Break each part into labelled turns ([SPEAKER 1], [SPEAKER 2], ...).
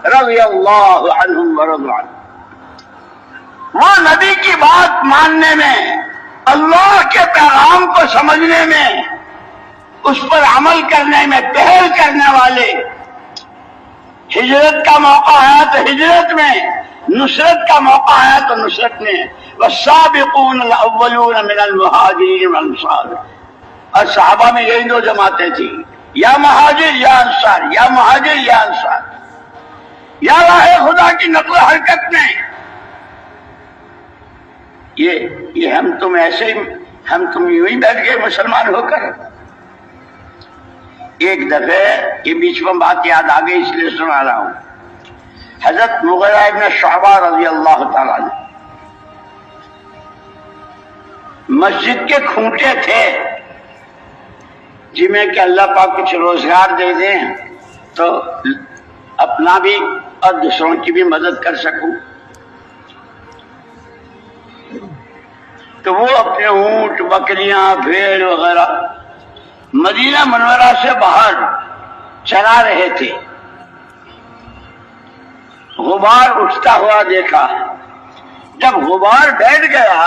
[SPEAKER 1] رضی اللہ عنہم ورضوا عنہ۔ وہ نبی کی بات ماننے میں، اللہ کے پیغام کو سمجھنے میں، اس پر عمل کرنے میں پہل کرنے والے، ہجرت کا موقع آیا تو ہجرت میں، نصرت کا موقع آیا تو نصرت میں۔ والسابقون الاولون من المہاجرین والانصار، اور صحابہ میں یہی دو جماعتیں تھیں، یا مہاجر یا انصار، یا مہاجر یا انصار، یا راہ خدا کی نقل و حرکت میں۔ یہ ہم تم ایسے ہی، ہم تم یوں ہی بیٹھ گئے مسلمان ہو کر۔ ایک دفعہ یہ بیچ میں بات یاد آ گئی اس لیے سنا رہا ہوں۔ حضرت مغیرہ ابن شعبہ رضی اللہ تعالیٰ عنہ مسجد کے کھوٹے تھے، جی میں کہ اللہ پاک کچھ روزگار دے دیں تو اپنا بھی اور دوسروں کی بھی مدد کر سکوں۔ تو وہ اپنے اونٹ، بکریاں، بھیڑ وغیرہ مدینہ منورہ سے باہر چلا رہے تھے۔ غبار اٹھتا ہوا دیکھا، جب غبار بیٹھ گیا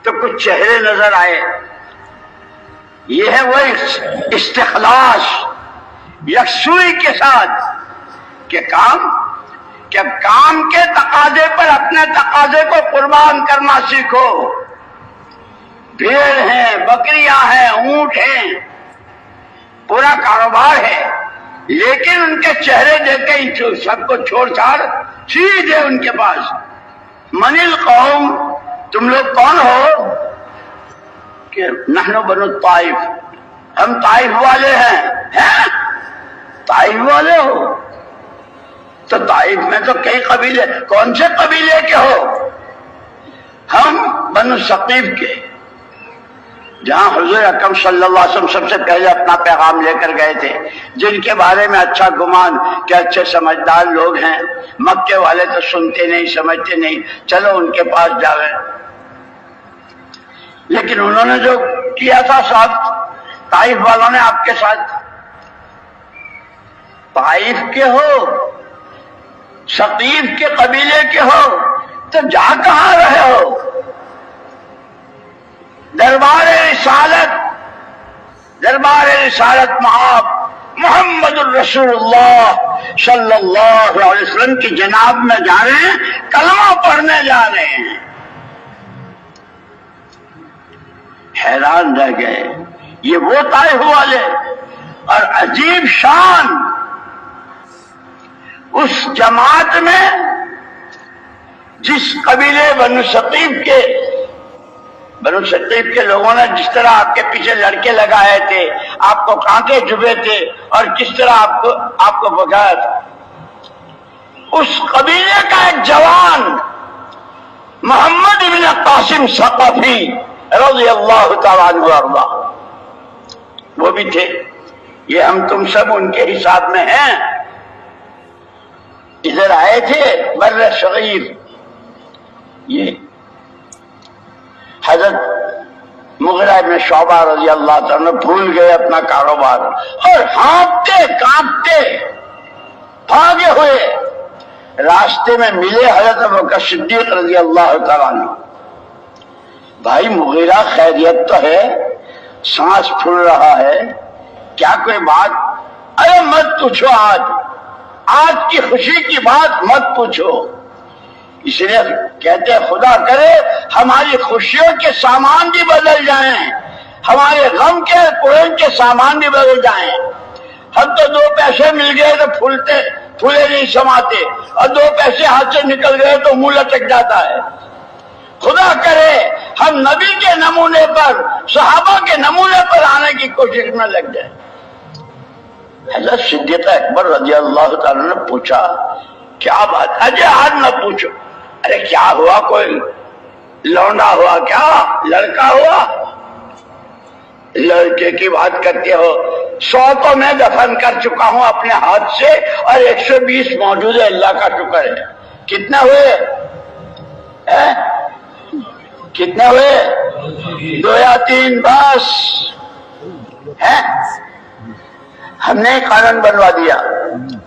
[SPEAKER 1] تو کچھ چہرے نظر آئے۔ یہ ہے وہ استخلاص، یکسوئی کے ساتھ کہ کام کے تقاضے پر اپنے تقاضے کو قربان کرنا سیکھو۔ بھیڑ ہیں، بکریاں ہیں، اونٹ ہیں، پورا کاروبار ہے، لیکن ان کے چہرے دیکھ کے سب کو چھوڑ چھاڑ سیدھے ان کے پاس۔ من القوم، تم لوگ کون ہو؟ کہ نحن بنو الطائف، ہم طائف والے ہیں۔ طائف والے ہو؟ تو طائف میں تو کئی قبیلے، کون سے قبیلے کے ہو؟ ہم بنو ثقیف کے، جہاں حضور اکرم صلی اللہ علیہ وسلم سب سے پہلے اپنا پیغام لے کر گئے تھے، جن کے بارے میں اچھا گمان کہ اچھے سمجھدار لوگ ہیں، مکے والے تو سنتے نہیں، سمجھتے نہیں، چلو ان کے پاس جا گئے۔ لیکن انہوں نے جو کیا تھا ساتھ طائف والوں نے آپ کے ساتھ، طائف کے ہو، ثقیف کے قبیلے کے ہو، تو جا کہاں رہے ہو؟ دربار رسالت محاب محمد الرسول اللہ صلی اللہ علیہ وسلم کی جناب میں جا رہے ہیں، کلمہ پڑھنے جا رہے ہیں۔ حیران رہ گئے، یہ وہ طائف والے، اور عجیب شان اس جماعت میں جس قبیلے بنو ثقیف کے لوگوں نے جس طرح آپ کے پیچھے لڑکے لگائے تھے، آپ کو کانٹے چبھے تھے، اور کس طرح آپ کو بھگایا تھا، اس قبیلے کا ایک جوان محمد بن قاسم ثقفی رضی اللہ تعالیٰ عنہ وارضا، وہ بھی تھے۔ یہ ہم تم سب ان کے حساب میں ہیں۔ ادھر آئے تھے بر صغیر، یہ حضرت مغیرہ ابن شعبہ رضی اللہ تعالیٰ بھول گئے اپنا کاروبار، اور ہانپتے کانپتے بھاگے ہوئے راستے میں ملے حضرت ابوبکر صدیق رضی اللہ تعالیٰ عنہ۔ بھائی مغیرہ، خیریت تو ہے؟ سانس پھول رہا ہے، کیا کوئی بات؟ ارے مت پوچھو، آج کی خوشی کی بات مت پوچھو۔ اس لیے کہتے ہیں خدا کرے ہماری خوشیوں کے سامان بھی بدل جائیں، ہمارے غم کے کوڑن کے سامان بھی بدل جائیں۔ ہم تو 2 پیسے مل گئے تو پھولے نہیں سماتے، اور 2 پیسے ہاتھ سے نکل گئے تو منہ لٹک جاتا ہے۔ خدا کرے ہم نبی کے نمونے پر، صحابہ کے نمونے پر آنے کی کوشش میں لگ جائیں۔ حضرت صدیق اکبر رضی اللہ تعالیٰ نے پوچھا، کیا بات؟ اجے آج نہ پوچھو، ارے کیا ہوا؟ کوئی لونڈا ہوا کیا؟ لڑکا ہوا؟ لڑکے کی بات کرتے ہو؟ 100 تو میں دفن کر چکا ہوں اپنے ہاتھ سے، اور 120 موجود ہے، اللہ کا شکر ہے۔ کتنے ہوئے؟ کتنے ہوئے؟ 2 یا 3 بس ہے۔ ہم نے قانون بنوا دیا،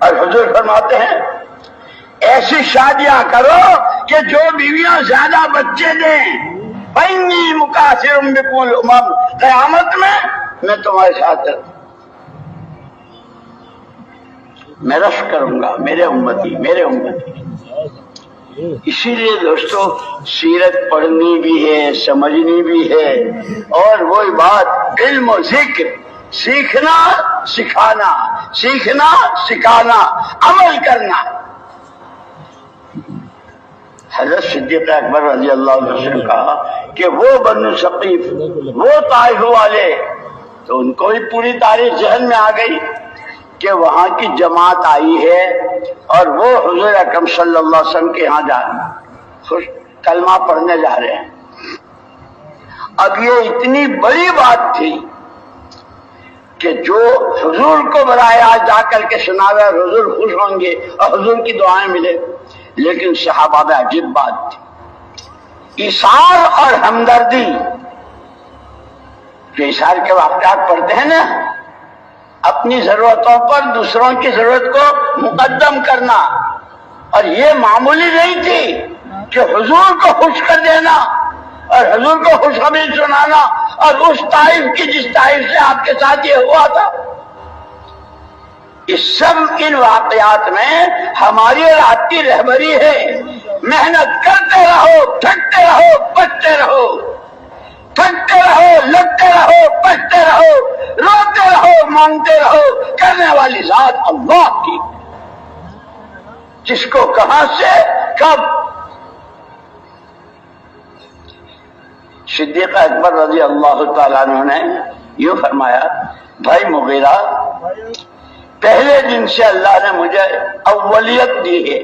[SPEAKER 1] اور حضور فرماتے ہیں ایسی شادیاں کرو کہ جو بیویاں زیادہ بچے دیں، فَإِنِّي مُكَاثِرٌ بِكُمُ الْأُمَمَ، قیامت میں تمہارے ساتھ میں رش کروں گا، میرے امتی میرے امتی۔ اسی لیے دوستو سیرت پڑھنی بھی ہے، سمجھنی بھی ہے، اور وہی بات علم و ذکر، سیکھنا سکھانا، سیکھنا سکھانا، عمل کرنا۔ حضرت صدیق اکبر رضی اللہ عنہ نے کہا کہ وہ بنو ثقیف، وہ طائف والے، تو ان کو بھی پوری تاریخ ذہن میں آ گئی کہ وہاں کی جماعت آئی ہے اور وہ حضور اکرم صلی اللہ علیہ وسلم کے ہاں جا کلمہ پڑھنے جا رہے ہیں۔ اب یہ اتنی بڑی بات تھی کہ جو حضور کو برائے آج جا کر کے سناوے اور حضور خوش ہوں گے اور حضور کی دعائیں ملے، لیکن صحابہ میں عجیب بات تھی، ایثار اور ہمدردی۔ جو ایثار کے واقعات پڑھتے ہیں نا، اپنی ضرورتوں پر دوسروں کی ضرورت کو مقدم کرنا، اور یہ معمولی نہیں تھی کہ حضور کو خوش کر دینا اور حضور کو خوشخبری سنانا، اور اس طائف کی جس طائف سے آپ کے ساتھ یہ ہوا تھا۔ اس سب ان واقعات میں ہماری اور آپ کی رہبری ہے۔ محنت کرتے رہو، تھکتے رہو، پچتے رہو، تھکتے رہو، لگتے رہو، پچتے رہو، روتے رہو، مانگتے رہو، کرنے والی ذات اللہ کی، جس کو کہاں سے کب۔ صدیق اکبر رضی اللہ تعالیٰ عنہ نے یوں فرمایا، بھائی مغیرہ، پہلے دن سے اللہ نے مجھے اولیت دی ہے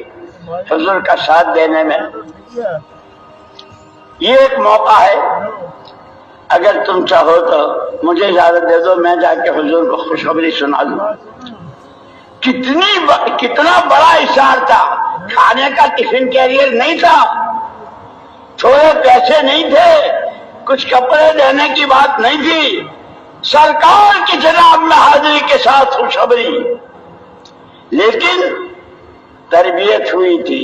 [SPEAKER 1] حضور کا ساتھ دینے میں۔ یہ ایک موقع ہے، اگر تم چاہو تو مجھے اجازت دے دو، میں جا کے حضور کو خوشخبری سنا دوں۔ کتنا بڑا اشار تھا، کھانے کا ٹفن کیریئر نہیں تھا، تھوڑے پیسے نہیں تھے، کچھ کپڑے دینے کی بات نہیں تھی، سرکار کی جناب میں حاضری کے ساتھ خوشخبری۔ لیکن تربیت ہوئی تھی،